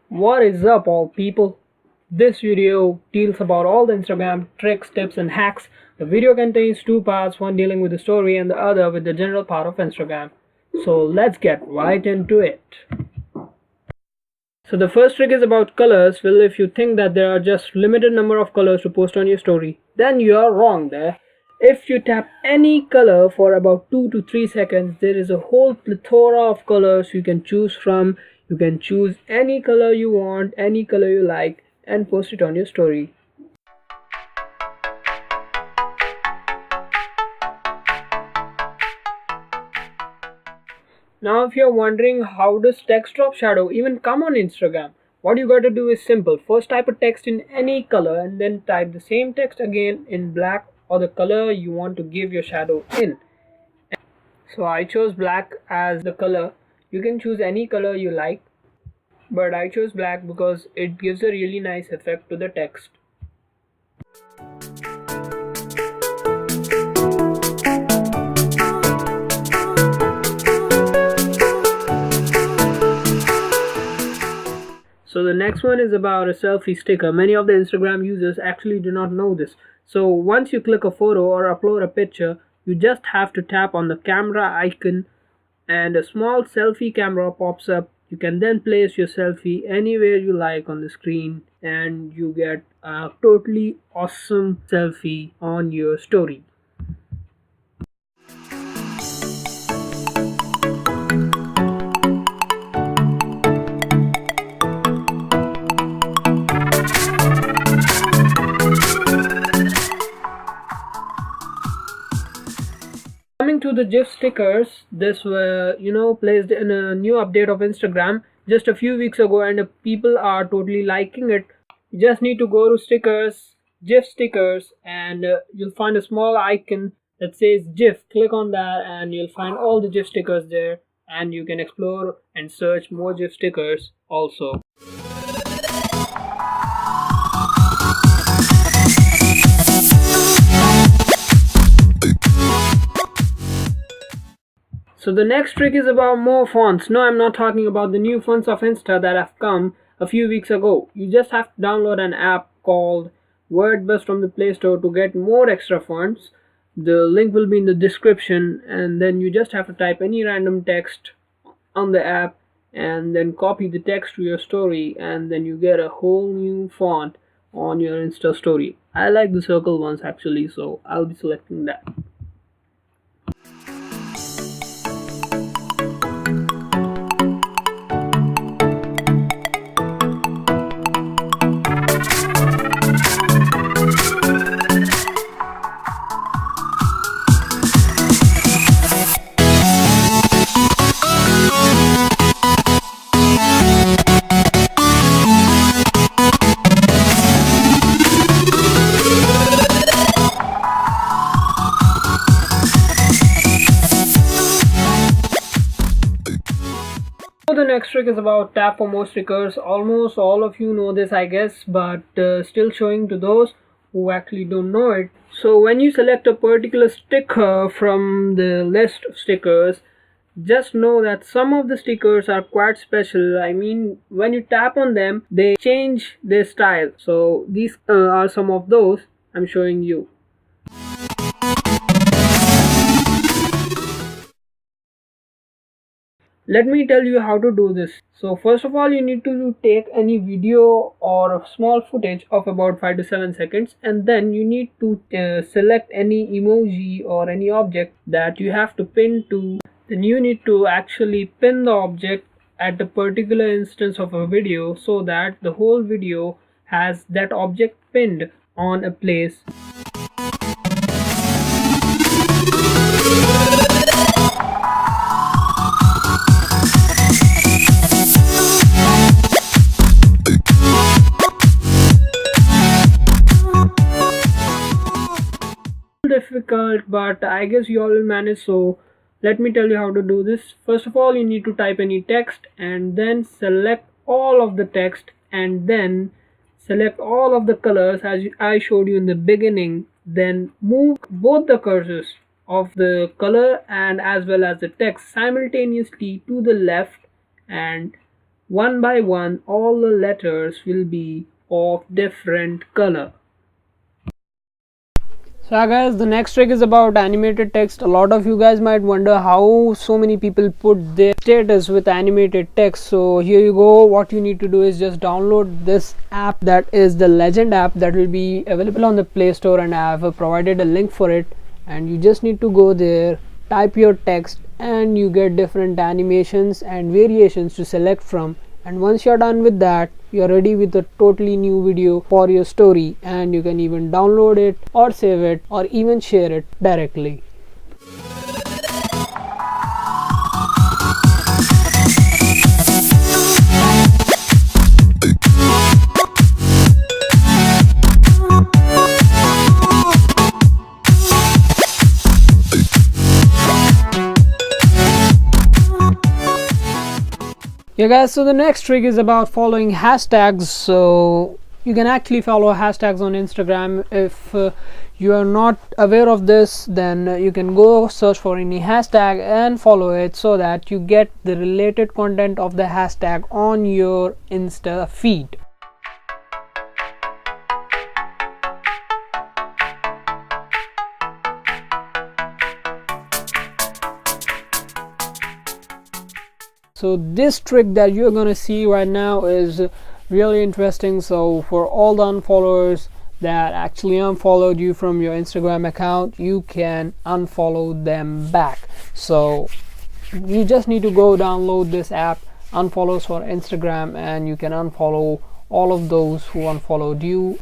What is up, all people? This video deals about all the Instagram tricks, tips, and hacks. The video contains two parts, one dealing with the story and the other with the general part of Instagram. So let's get right into it. So the first trick is about colors. Well, if you think that there are just limited number of colors to post on your story, then you are wrong there. If you tap any color for about 2 to 3 seconds, there is a whole plethora of colors you can choose from. You can choose any color you want, any color you like, and post it on your story. Now if you're wondering how does text drop shadow even come on Instagram, what you gotta do is simple. First type a text in any color and then type the same text again in black or the color you want to give your shadow in. So I chose black as the color. You can choose any color you like, but I chose black because it gives a really nice effect to the text. So the next one is about a selfie sticker. Many of the Instagram users actually do not know this. So once you click a photo or upload a picture, you just have to tap on the camera icon and a small selfie camera pops up. You can then place your selfie anywhere you like on the screen and you get a totally awesome selfie on your story. Coming to the Jiff stickers, this were placed in a new update of Instagram just a few weeks ago, and people are totally liking it. You just need to go to stickers, Jiff stickers, and you'll find a small icon that says Jiff. Click on that and you'll find all the Jiff stickers there, and you can explore and search more Jiff stickers also. So the next trick is about more fonts. No, I'm not talking about the new fonts of Insta that have come a few weeks ago. You just have to download an app called WordBuzz from the Play Store to get more extra fonts. The link will be in the description, and then you just have to type any random text on the app and then copy the text to your story, and then you get a whole new font on your Insta story. I like the circle ones actually, so I'll be selecting that. The next trick is about tap for more stickers. Almost all of you know this, I guess, but still showing to those who actually don't know it. So when you select a particular sticker from the list of stickers, just know that some of the stickers are quite special. I mean, when you tap on them, they change their style. So these are some of those I'm showing you. Let me tell you how to do this. So first of all, you need to take any video or a small footage of about 5 to 7 seconds, and then you need to select any emoji or any object that you have to pin to. Then you need to actually pin the object at a particular instance of a video so that the whole video has that object pinned on a place. Difficult, but I guess you all will manage, so let me tell you how to do this. First of all, you need to type any text and then select all of the text and then select all of the colors as I showed you in the beginning. Then move both the cursors of the color and as well as the text simultaneously to the left and one by one all the letters will be of different color. So yeah, guys, the next trick is about animated text. A lot of you guys might wonder how so many people put their status with animated text. So here you go. What you need to do is just download this app, that is the Legend app, that will be available on the Play Store, and I have provided a link for it. And you just need to go there, type your text, and you get different animations and variations to select from. And once you're done with that, you're ready with a totally new video for your story, and you can even download it or save it or even share it directly. Yeah guys, so the next trick is about following hashtags. So you can actually follow hashtags on Instagram. If you are not aware of this, then you can go search for any hashtag and follow it, so that you get the related content of the hashtag on your Insta feed. So this trick that you're gonna see right now is really interesting. So for all the unfollowers that actually unfollowed you from your Instagram account, you can unfollow them back. So you just need to go download this app, Unfollows for Instagram, and you can unfollow all of those who unfollowed you.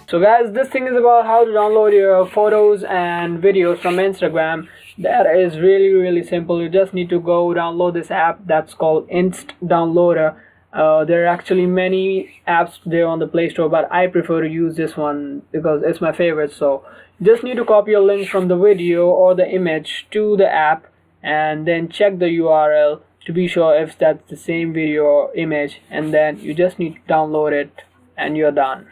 So guys, this thing is about how to download your photos and videos from Instagram. That is really simple. You just need to go download this app that's called Inst Downloader. There are actually many apps there on the Play Store, but I prefer to use this one because it's my favorite. So you just need to copy a link from the video or the image to the app, and then check the URL to be sure if that's the same video or image, and then you just need to download it and you're done.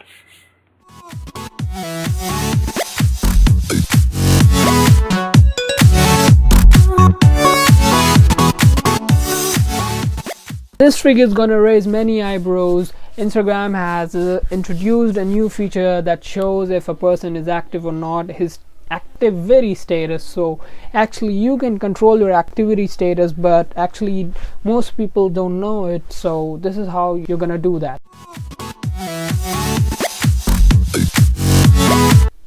This trick is gonna raise many eyebrows. Instagram has introduced a new feature that shows if a person is active or not, his activity status. So actually you can control your activity status, but actually most people don't know it. So this is how you're gonna do that.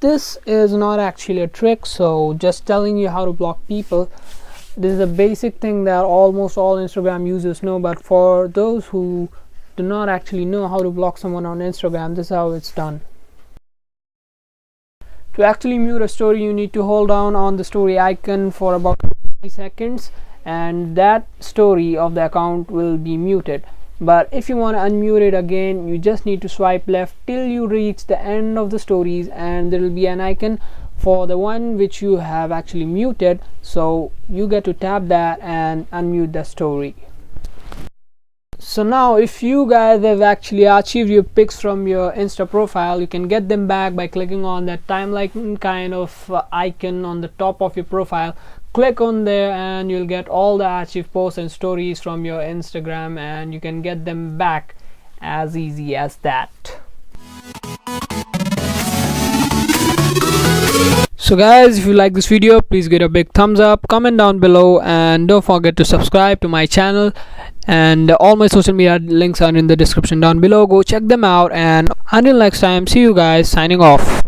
This is not actually a trick, so just telling you how to block people. This is a basic thing that almost all Instagram users know, but for those who do not actually know how to block someone on Instagram, this is how it's done. To actually mute a story, you need to hold down on the story icon for about 30 seconds, and that story of the account will be muted. But if you want to unmute it again, you just need to swipe left till you reach the end of the stories, and there will be an icon for the one which you have actually muted. So you get to tap that and unmute the story. So now if you guys have actually archived your pics from your Insta profile, you can get them back by clicking on that timeline kind of icon on the top of your profile. Click on there and you'll get all the archive posts and stories from your Instagram, and you can get them back as easy as that. So guys, if you like this video, please give it a big thumbs up, comment down below, and don't forget to subscribe to my channel. And all my social media links are in the description down below. Go check them out, and until next time, see you guys, signing off.